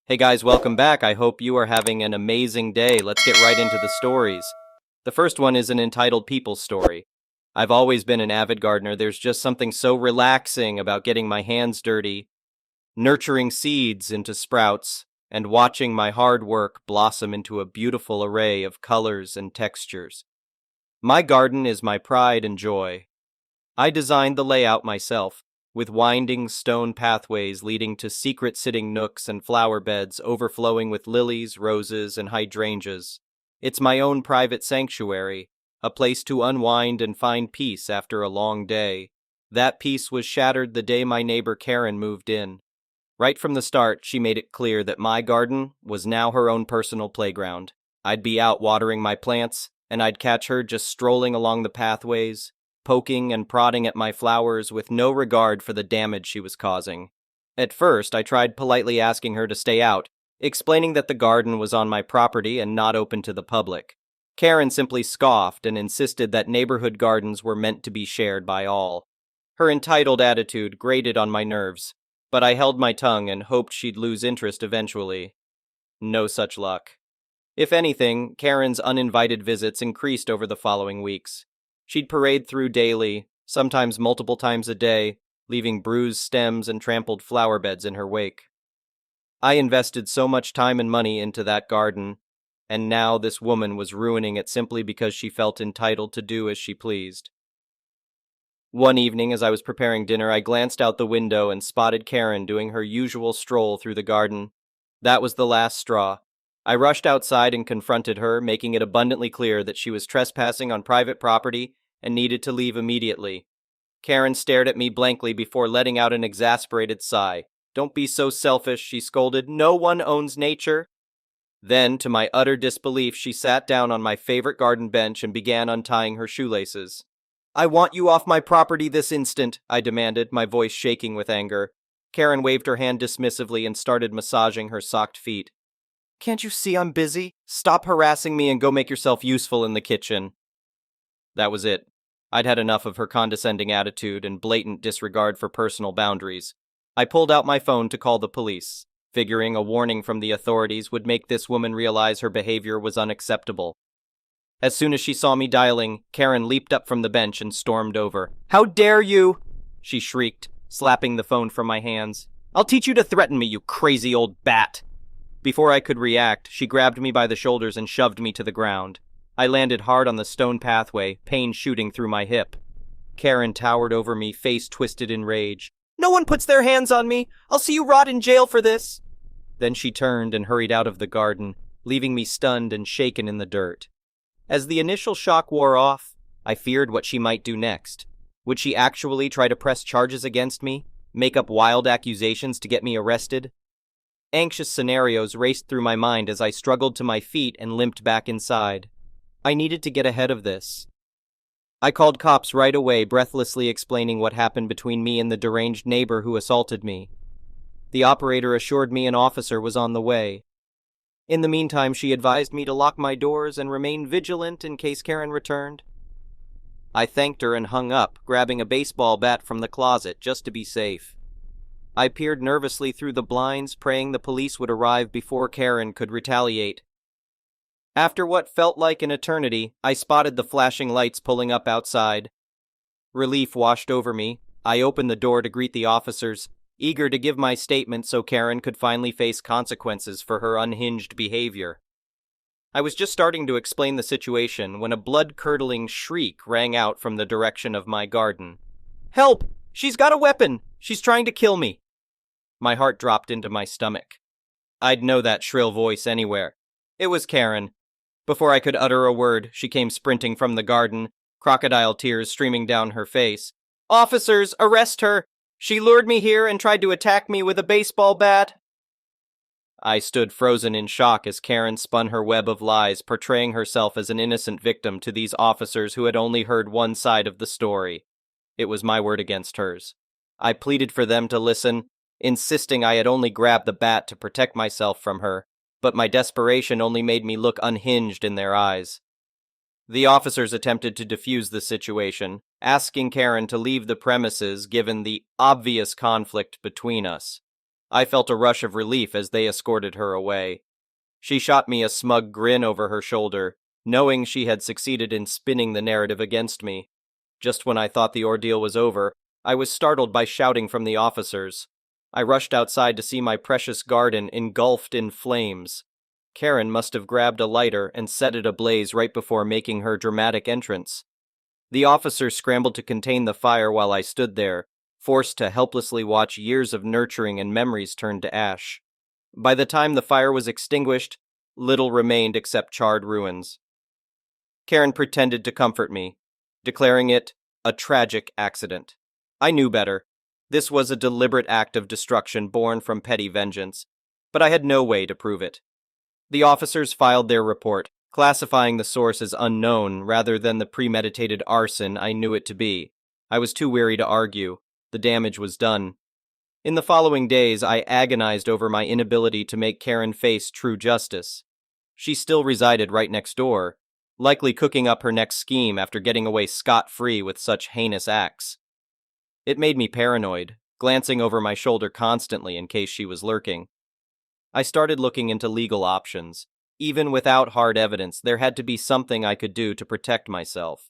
Hey guys, welcome back. I hope you are having an amazing day. Let's get right into the stories. The first one is an entitled People Story. I've always been an avid gardener. There's just something so relaxing about getting my hands dirty, nurturing seeds into sprouts, and watching my hard work blossom into a beautiful array of colors and textures. My garden is my pride and joy. I designed the layout myself, with winding stone pathways leading to secret sitting nooks and flower beds overflowing with lilies, roses, and hydrangeas. It's my own private sanctuary, a place to unwind and find peace after a long day. That peace was shattered the day my neighbor Karen moved in. Right from the start, she made it clear that my garden was now her own personal playground. I'd be out watering my plants, and I'd catch her just strolling along the pathways, poking and prodding at my flowers with no regard for the damage she was causing. At first, I tried politely asking her to stay out, explaining that the garden was on my property and not open to the public. Karen simply scoffed and insisted that neighborhood gardens were meant to be shared by all. Her entitled attitude grated on my nerves, but I held my tongue and hoped she'd lose interest eventually. No such luck. If anything, Karen's uninvited visits increased over the following weeks. She'd parade through daily, sometimes multiple times a day, leaving bruised stems and trampled flower beds in her wake. I invested so much time and money into that garden, and now this woman was ruining it simply because she felt entitled to do as she pleased. One evening, as I was preparing dinner, I glanced out the window and spotted Karen doing her usual stroll through the garden. That was the last straw. I rushed outside and confronted her, making it abundantly clear that she was trespassing on private property and needed to leave immediately. Karen stared at me blankly before letting out an exasperated sigh. "Don't be so selfish," she scolded. "No one owns nature." Then, to my utter disbelief, she sat down on my favorite garden bench and began untying her shoelaces. "I want you off my property this instant," I demanded, my voice shaking with anger. Karen waved her hand dismissively and started massaging her socked feet. "Can't you see I'm busy? Stop harassing me and go make yourself useful in the kitchen." That was it. I'd had enough of her condescending attitude and blatant disregard for personal boundaries. I pulled out my phone to call the police, figuring a warning from the authorities would make this woman realize her behavior was unacceptable. As soon as she saw me dialing, Karen leaped up from the bench and stormed over. "How dare you!" she shrieked, slapping the phone from my hands. "I'll teach you to threaten me, you crazy old bat!" Before I could react, she grabbed me by the shoulders and shoved me to the ground. I landed hard on the stone pathway, pain shooting through my hip. Karen towered over me, face twisted in rage. "No one puts their hands on me! I'll see you rot in jail for this!" Then she turned and hurried out of the garden, leaving me stunned and shaken in the dirt. As the initial shock wore off, I feared what she might do next. Would she actually try to press charges against me, make up wild accusations to get me arrested? Anxious scenarios raced through my mind as I struggled to my feet and limped back inside. I needed to get ahead of this. I called cops right away, breathlessly explaining what happened between me and the deranged neighbor who assaulted me. The operator assured me an officer was on the way. In the meantime, she advised me to lock my doors and remain vigilant in case Karen returned. I thanked her and hung up, grabbing a baseball bat from the closet just to be safe. I peered nervously through the blinds, praying the police would arrive before Karen could retaliate. After what felt like an eternity, I spotted the flashing lights pulling up outside. Relief washed over me. I opened the door to greet the officers, eager to give my statement so Karen could finally face consequences for her unhinged behavior. I was just starting to explain the situation when a blood-curdling shriek rang out from the direction of my garden. "Help! She's got a weapon! She's trying to kill me!" My heart dropped into my stomach. I'd know that shrill voice anywhere. It was Karen. Before I could utter a word, she came sprinting from the garden, crocodile tears streaming down her face. "Officers, arrest her! She lured me here and tried to attack me with a baseball bat." I stood frozen in shock as Karen spun her web of lies, portraying herself as an innocent victim to these officers who had only heard one side of the story. It was my word against hers. I pleaded for them to listen, insisting I had only grabbed the bat to protect myself from her, but my desperation only made me look unhinged in their eyes. The officers attempted to defuse the situation, asking Karen to leave the premises given the obvious conflict between us. I felt a rush of relief as they escorted her away. She shot me a smug grin over her shoulder, knowing she had succeeded in spinning the narrative against me. Just when I thought the ordeal was over, I was startled by shouting from the officers. I rushed outside to see my precious garden engulfed in flames. Karen must have grabbed a lighter and set it ablaze right before making her dramatic entrance. The officers scrambled to contain the fire while I stood there, forced to helplessly watch years of nurturing and memories turn to ash. By the time the fire was extinguished, little remained except charred ruins. Karen pretended to comfort me, declaring it a tragic accident. I knew better. This was a deliberate act of destruction born from petty vengeance, but I had no way to prove it. The officers filed their report, classifying the source as unknown rather than the premeditated arson I knew it to be. I was too weary to argue. The damage was done. In the following days, I agonized over my inability to make Karen face true justice. She still resided right next door, likely cooking up her next scheme after getting away scot-free with such heinous acts. It made me paranoid, glancing over my shoulder constantly in case she was lurking. I started looking into legal options. Even without hard evidence, there had to be something I could do to protect myself.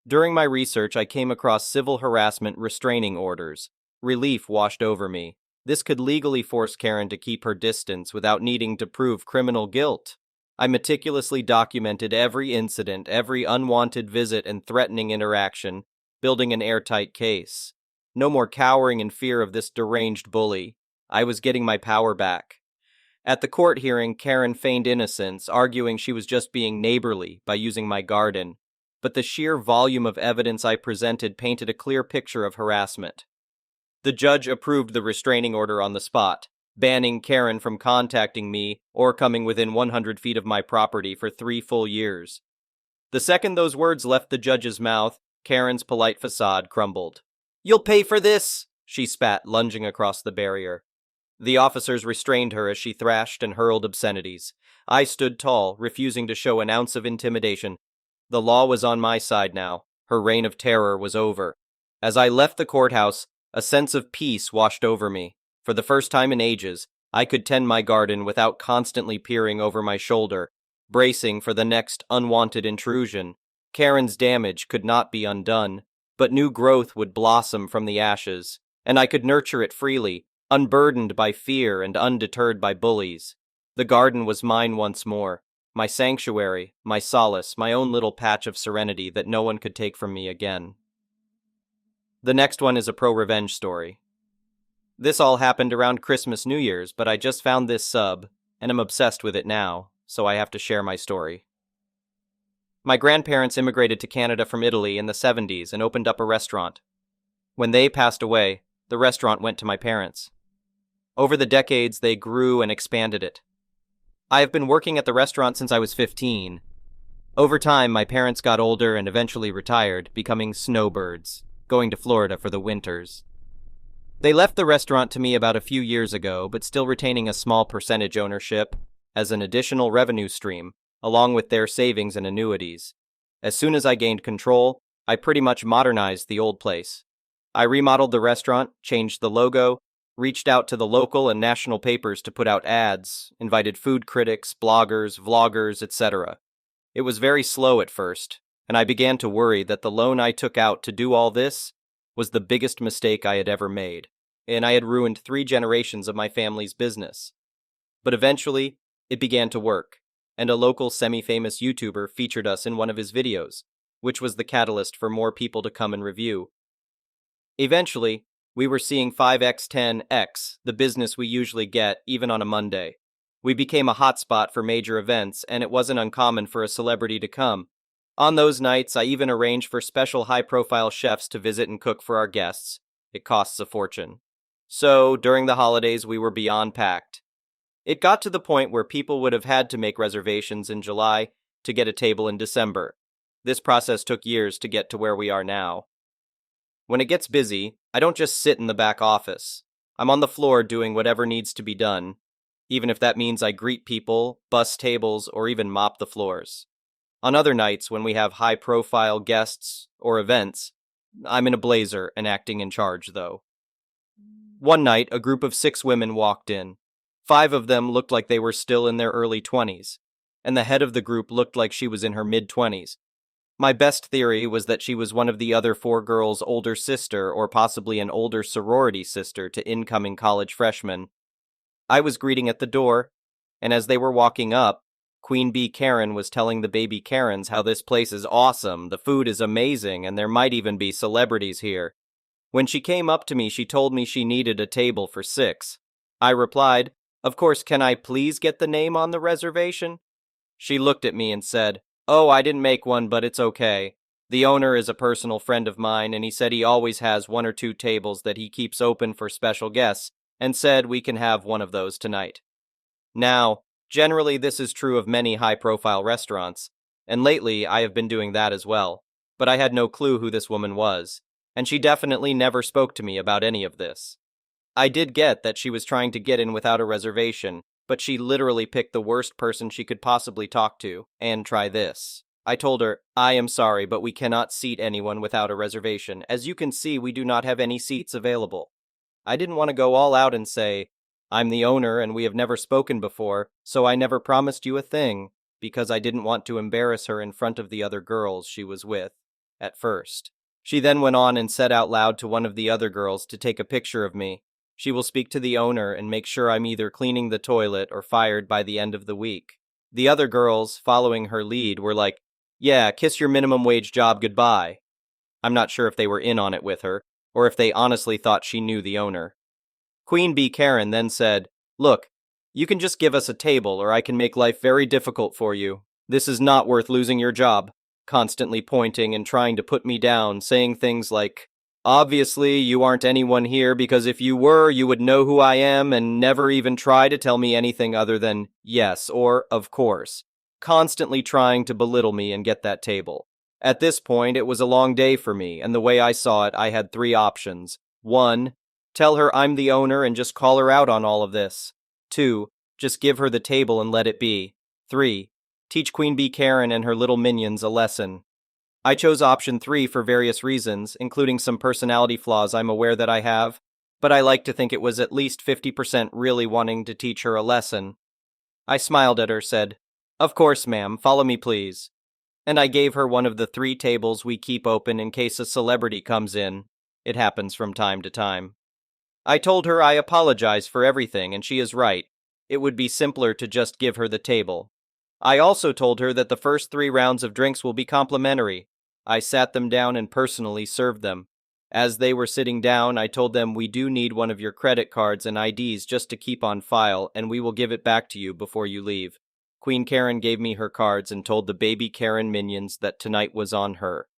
During my research, I came across civil harassment restraining orders. Relief washed over me. This could legally force Karen to keep her distance without needing to prove criminal guilt. I meticulously documented every incident, every unwanted visit and threatening interaction, building an airtight case. No more cowering in fear of this deranged bully. I was getting my power back. At the court hearing, Karen feigned innocence, arguing she was just being neighborly by using my garden. But the sheer volume of evidence I presented painted a clear picture of harassment. The judge approved the restraining order on the spot, banning Karen from contacting me or coming within 100 feet of my property for 3 full years. The second those words left the judge's mouth, Karen's polite facade crumbled. "You'll pay for this!" she spat, lunging across the barrier. The officers restrained her as she thrashed and hurled obscenities. I stood tall, refusing to show an ounce of intimidation. The law was on my side now. Her reign of terror was over. As I left the courthouse, a sense of peace washed over me. For the first time in ages, I could tend my garden without constantly peering over my shoulder, bracing for the next unwanted intrusion. Karen's damage could not be undone, but new growth would blossom from the ashes, and I could nurture it freely, unburdened by fear and undeterred by bullies. The garden was mine once more, my sanctuary, my solace, my own little patch of serenity that no one could take from me again. The next one is a pro-revenge story. This all happened around Christmas, New Year's, but I just found this sub, and am obsessed with it now, so I have to share my story. My grandparents immigrated to Canada from Italy in the 70s and opened up a restaurant. When they passed away, the restaurant went to my parents. Over the decades, they grew and expanded it. I have been working at the restaurant since I was 15. Over time, my parents got older and eventually retired, becoming snowbirds, going to Florida for the winters. They left the restaurant to me about a few years ago, but still retaining a small percentage ownership as an additional revenue stream, along with their savings and annuities. As soon as I gained control, I pretty much modernized the old place. I remodeled the restaurant, changed the logo, reached out to the local and national papers to put out ads, invited food critics, bloggers, vloggers, etc. It was very slow at first, and I began to worry that the loan I took out to do all this was the biggest mistake I had ever made, and I had ruined 3 generations of my family's business. But eventually, it began to work, and a local semi-famous YouTuber featured us in one of his videos, which was the catalyst for more people to come and review. Eventually, we were seeing 5x10x, the business we usually get, even on a Monday. We became a hotspot for major events, and it wasn't uncommon for a celebrity to come. On those nights, I even arranged for special high-profile chefs to visit and cook for our guests. It costs a fortune. So, during the holidays, we were beyond packed. It got to the point where people would have had to make reservations in July to get a table in December. This process took years to get to where we are now. When it gets busy, I don't just sit in the back office. I'm on the floor doing whatever needs to be done, even if that means I greet people, bus tables, or even mop the floors. On other nights, when we have high-profile guests or events, I'm in a blazer and acting in charge, though. One night, a group of 6 women walked in. 5 of them looked like they were still in their early 20s, and the head of the group looked like she was in her mid-20s. My best theory was that she was one of the other 4 girls' older sister or possibly an older sorority sister to incoming college freshmen. I was greeting at the door, and as they were walking up, Queen Bee Karen was telling the baby Karens how this place is awesome, the food is amazing, and there might even be celebrities here. When she came up to me, she told me she needed a table for 6. I replied, "Of course, can I please get the name on the reservation?" She looked at me and said, "Oh, I didn't make one, but it's okay. The owner is a personal friend of mine, and he said he always has 1 or 2 tables that he keeps open for special guests, and said we can have one of those tonight." Now, generally this is true of many high-profile restaurants, and lately I have been doing that as well, but I had no clue who this woman was, and she definitely never spoke to me about any of this. I did get that she was trying to get in without a reservation, but she literally picked the worst person she could possibly talk to, and try this. I told her, "I am sorry, but we cannot seat anyone without a reservation. As you can see, we do not have any seats available." I didn't want to go all out and say, "I'm the owner and we have never spoken before, so I never promised you a thing," because I didn't want to embarrass her in front of the other girls she was with, at first. She then went on and said out loud to one of the other girls to take a picture of me. She will speak to the owner and make sure I'm either cleaning the toilet or fired by the end of the week. The other girls, following her lead, were like, "Yeah, kiss your minimum wage job goodbye." I'm not sure if they were in on it with her, or if they honestly thought she knew the owner. Queen Bee Karen then said, "Look, you can just give us a table or I can make life very difficult for you. This is not worth losing your job," constantly pointing and trying to put me down, saying things like, "Obviously, you aren't anyone here because if you were, you would know who I am and never even try to tell me anything other than yes or of course," constantly trying to belittle me and get that table. At this point, it was a long day for me, and the way I saw it, I had 3 options. 1. Tell her I'm the owner and just call her out on all of this. 2. Just give her the table and let it be. 3. Teach Queen Bee Karen and her little minions a lesson. I chose option 3 for various reasons, including some personality flaws I'm aware that I have, but I like to think it was at least 50% really wanting to teach her a lesson. I smiled at her, said, "Of course, ma'am, follow me please." And I gave her one of the 3 tables we keep open in case a celebrity comes in. It happens from time to time. I told her I apologize for everything, and she is right. It would be simpler to just give her the table. I also told her that the first 3 rounds of drinks will be complimentary. I sat them down and personally served them. As they were sitting down, I told them we do need one of your credit cards and IDs just to keep on file, and we will give it back to you before you leave. Queen Karen gave me her cards and told the baby Karen minions that tonight was on her.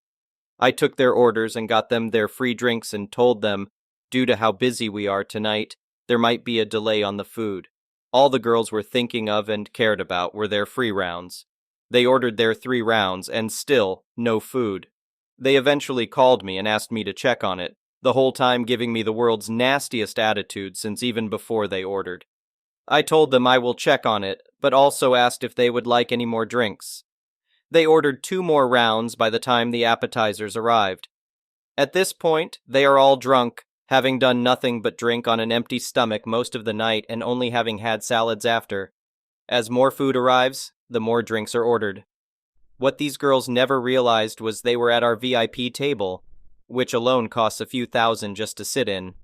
I took their orders and got them their free drinks and told them, due to how busy we are tonight, there might be a delay on the food. All the girls were thinking of and cared about were their free rounds. They ordered their 3 rounds and still no food. They eventually called me and asked me to check on it, the whole time giving me the world's nastiest attitude since even before they ordered. I told them I will check on it, but also asked if they would like any more drinks. They ordered 2 more rounds by the time the appetizers arrived. At this point, they are all drunk, having done nothing but drink on an empty stomach most of the night and only having had salads after. As more food arrives, the more drinks are ordered. What these girls never realized was they were at our VIP table, which alone costs a few thousand just to sit in,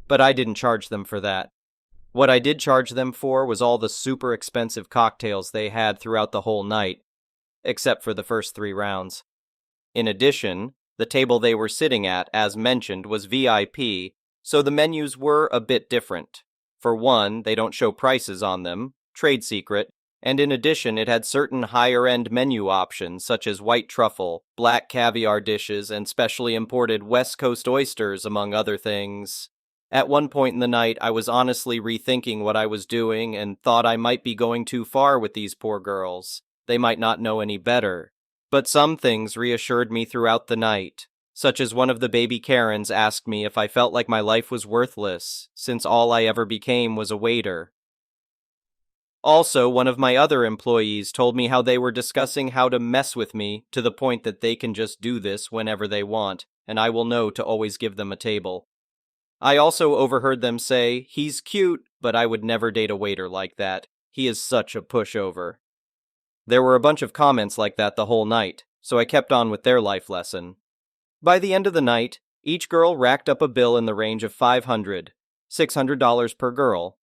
but I didn't charge them for that. What I did charge them for was all the super expensive cocktails they had throughout the whole night, except for the first 3 rounds. In addition, the table they were sitting at, as mentioned, was VIP, so the menus were a bit different. For one, they don't show prices on them, trade secret, and in addition it had certain higher-end menu options such as white truffle, black caviar dishes, and specially imported West Coast oysters, among other things. At one point in the night, I was honestly rethinking what I was doing and thought I might be going too far with these poor girls. They might not know any better. But some things reassured me throughout the night, such as one of the baby Karens asked me if I felt like my life was worthless, since all I ever became was a waiter. Also, one of my other employees told me how they were discussing how to mess with me to the point that they can just do this whenever they want, and I will know to always give them a table. I also overheard them say, "He's cute, but I would never date a waiter like that. He is such a pushover." There were a bunch of comments like that the whole night, so I kept on with their life lesson. By the end of the night, each girl racked up a bill in the range of $600 per girl.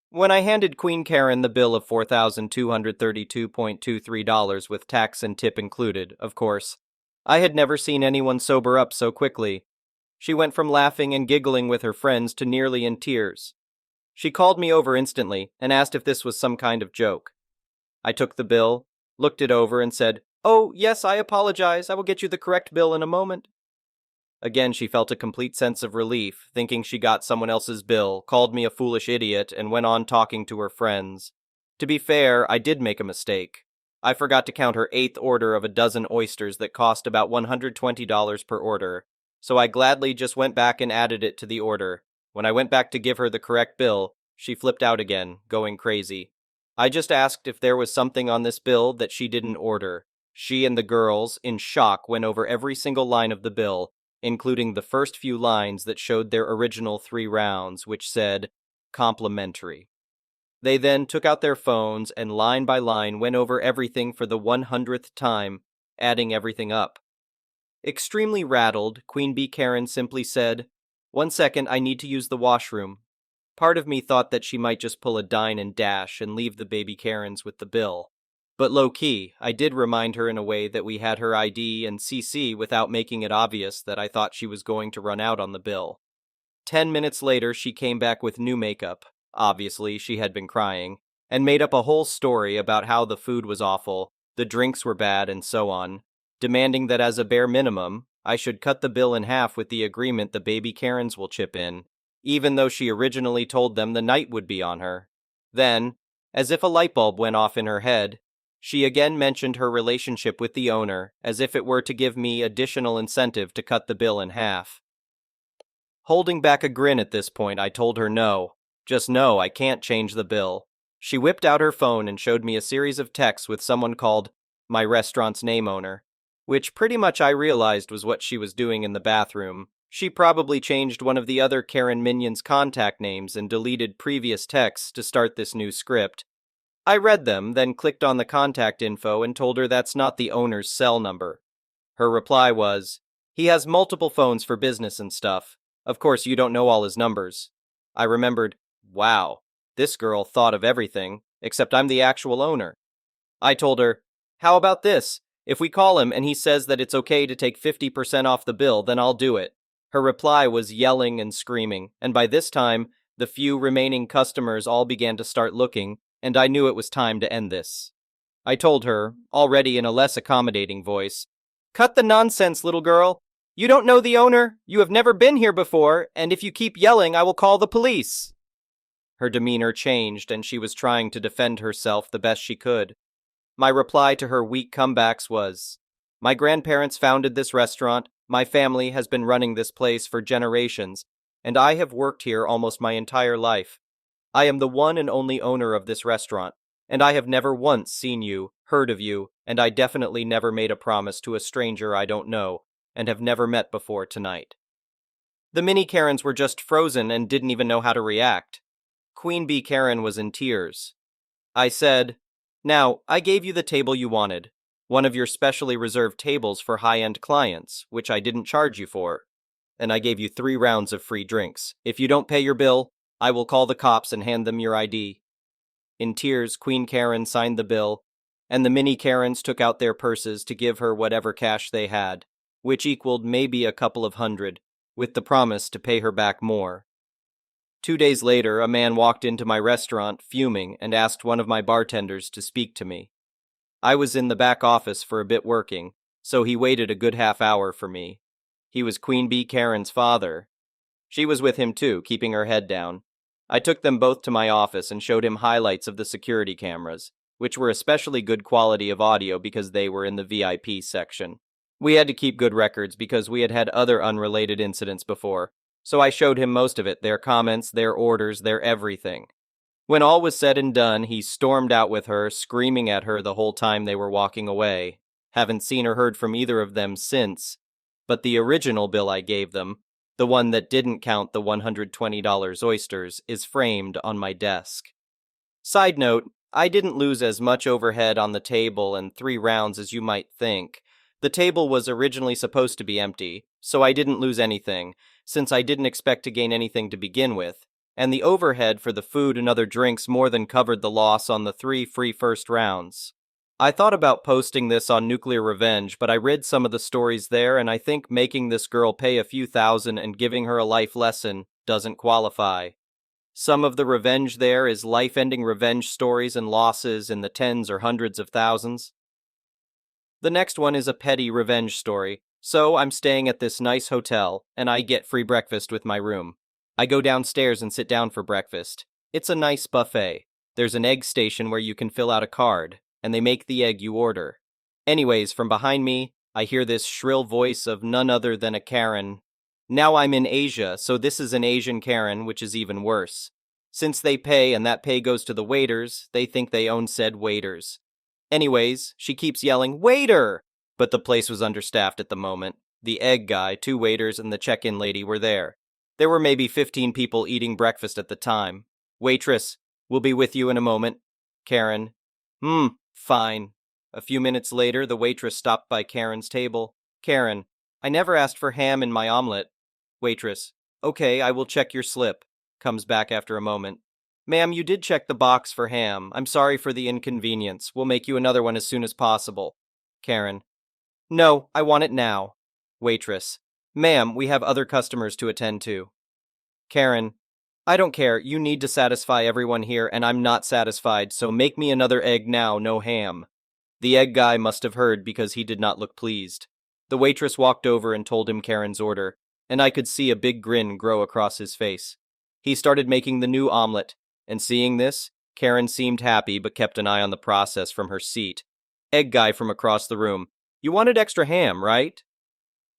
When I handed Queen Karen the bill of $4,232.23 with tax and tip included, of course, I had never seen anyone sober up so quickly. She went from laughing and giggling with her friends to nearly in tears. She called me over instantly and asked if this was some kind of joke. I took the bill, looked it over, and said, "Oh, yes, I apologize. I will get you the correct bill in a moment." Again, she felt a complete sense of relief, thinking she got someone else's bill, called me a foolish idiot, and went on talking to her friends. To be fair, I did make a mistake. I forgot to count her 8th order of a dozen oysters that cost about $120 per order, so I gladly just went back and added it to the order. When I went back to give her the correct bill, she flipped out again, going crazy. I just asked if there was something on this bill that she didn't order. She and the girls, in shock, went over every single line of the bill, including the first few lines that showed their original 3 rounds, which said, "complimentary." They then took out their phones and line by line went over everything for the 100th time, adding everything up. Extremely rattled, Queen Bee Karen simply said, "1 second, I need to use the washroom." Part of me thought that she might just pull a dine and dash and leave the baby Karens with the bill. But low-key, I did remind her in a way that we had her ID and CC without making it obvious that I thought she was going to run out on the bill. 10 minutes later, she came back with new makeup. Obviously, she had been crying, and made up a whole story about how the food was awful, the drinks were bad, and so on, demanding that as a bare minimum, I should cut the bill in half with the agreement the baby Karens will chip in, even though she originally told them the night would be on her. Then, as if a light bulb went off in her head, she again mentioned her relationship with the owner, as if it were to give me additional incentive to cut the bill in half. Holding back a grin at this point, I told her no. Just no, I can't change the bill. She whipped out her phone and showed me a series of texts with someone called my restaurant's name owner, which pretty much I realized was what she was doing in the bathroom. She probably changed one of the other Karen minions' contact names and deleted previous texts to start this new script. I read them, then clicked on the contact info and told her that's not the owner's cell number. Her reply was, "He has multiple phones for business and stuff. Of course, you don't know all his numbers." I remembered, wow, this girl thought of everything, except I'm the actual owner. I told her, "How about this? If we call him and he says that it's okay to take 50% off the bill, then I'll do it." Her reply was yelling and screaming, and by this time, the few remaining customers all began to start looking, and I knew it was time to end this. I told her, already in a less accommodating voice, "Cut the nonsense, little girl. You don't know the owner, you have never been here before, and if you keep yelling, I will call the police." Her demeanor changed, and she was trying to defend herself the best she could. My reply to her weak comebacks was, "My grandparents founded this restaurant, my family has been running this place for generations, and I have worked here almost my entire life. I am the one and only owner of this restaurant, and I have never once seen you, heard of you, and I definitely never made a promise to a stranger I don't know, and have never met before tonight." The mini Karens were just frozen and didn't even know how to react. Queen Bee Karen was in tears. I said, "Now, I gave you the table you wanted, one of your specially reserved tables for high-end clients, which I didn't charge you for. And I gave you 3 rounds of free drinks. If you don't pay your bill, I will call the cops and hand them your ID." In tears, Queen Karen signed the bill, and the mini Karens took out their purses to give her whatever cash they had, which equaled maybe a couple of hundred, with the promise to pay her back more. 2 days later, a man walked into my restaurant, fuming, and asked one of my bartenders to speak to me. I was in the back office for a bit working, so he waited a good half hour for me. He was Queen Bee Karen's father. She was with him too, keeping her head down. I took them both to my office and showed him highlights of the security cameras, which were especially good quality of audio because they were in the VIP section. We had to keep good records because we had had other unrelated incidents before, so I showed him most of it, their comments, their orders, their everything. When all was said and done, he stormed out with her, screaming at her the whole time they were walking away. Haven't seen or heard from either of them since, but the original bill I gave them, The one that didn't count the $120 oysters is framed on my desk. Side note, I didn't lose as much overhead on the table in 3 rounds as you might think. The table was originally supposed to be empty, so I didn't lose anything, since I didn't expect to gain anything to begin with, and the overhead for the food and other drinks more than covered the loss on the 3 free first rounds. I thought about posting this on Nuclear Revenge, but I read some of the stories there, and I think making this girl pay a few thousand and giving her a life lesson doesn't qualify. Some of the revenge there is life-ending revenge stories and losses in the tens or hundreds of thousands. The next one is a petty revenge story. So I'm staying at this nice hotel, and I get free breakfast with my room. I go downstairs and sit down for breakfast. It's a nice buffet. There's an egg station where you can fill out a card, and they make the egg you order. Anyways, from behind me, I hear this shrill voice of none other than a Karen. Now I'm in Asia, so this is an Asian Karen, which is even worse. Since they pay and that pay goes to the waiters, they think they own said waiters. Anyways, she keeps yelling, "Waiter!" But the place was understaffed at the moment. The egg guy, 2 waiters, and the check-in lady were there. There were maybe 15 people eating breakfast at the time. "Waitress, we'll be with you in a moment." Karen, fine. A few minutes later, the waitress stopped by Karen's table. Karen, "I never asked for ham in my omelet." Waitress, "Okay, I will check your slip." Comes back after a moment. "Ma'am, you did check the box for ham. I'm sorry for the inconvenience. We'll make you another one as soon as possible." Karen, "No, I want it now." Waitress, "Ma'am, we have other customers to attend to." Karen, "I don't care. You need to satisfy everyone here, and I'm not satisfied, so make me another egg now, no ham." The egg guy must have heard because he did not look pleased. The waitress walked over and told him Karen's order, and I could see a big grin grow across his face. He started making the new omelet, and seeing this, Karen seemed happy but kept an eye on the process from her seat. Egg guy from across the room, "You wanted extra ham, right?"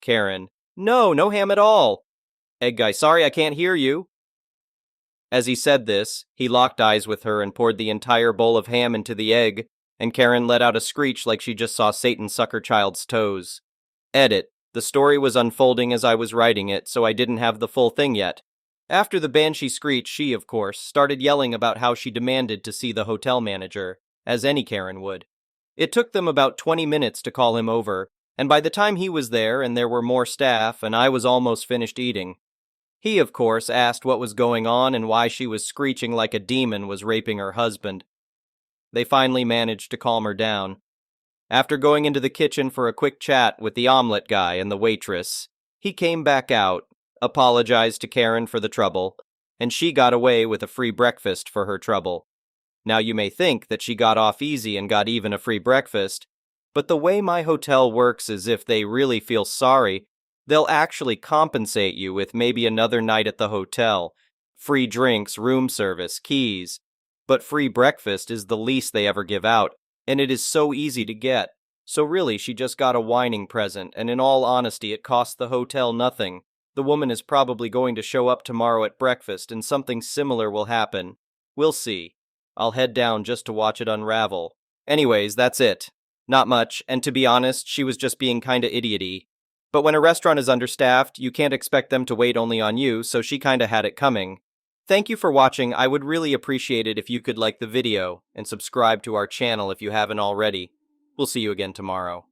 Karen, "No, no ham at all." Egg guy, "Sorry, I can't hear you." As he said this, he locked eyes with her and poured the entire bowl of ham into the egg, and Karen let out a screech like she just saw Satan suck her child's toes. Edit. The story was unfolding as I was writing it, so I didn't have the full thing yet. After the banshee screech, she, of course, started yelling about how she demanded to see the hotel manager, as any Karen would. It took them about 20 minutes to call him over, and by the time he was there and there were more staff and I was almost finished eating, he, of course, asked what was going on and why she was screeching like a demon was raping her husband. They finally managed to calm her down. After going into the kitchen for a quick chat with the omelet guy and the waitress, he came back out, apologized to Karen for the trouble, and she got away with a free breakfast for her trouble. Now you may think that she got off easy and got even a free breakfast, but the way my hotel works is if they really feel sorry, they'll actually compensate you with maybe another night at the hotel, free drinks, room service, keys. But free breakfast is the least they ever give out, and it is so easy to get. So really, she just got a whining present, and in all honesty, it cost the hotel nothing. The woman is probably going to show up tomorrow at breakfast, and something similar will happen. We'll see. I'll head down just to watch it unravel. Anyways, that's it. Not much, and to be honest, she was just being kinda idioty. But when a restaurant is understaffed, you can't expect them to wait only on you, so she kinda had it coming. Thank you for watching. I would really appreciate it if you could like the video and subscribe to our channel if you haven't already. We'll see you again tomorrow.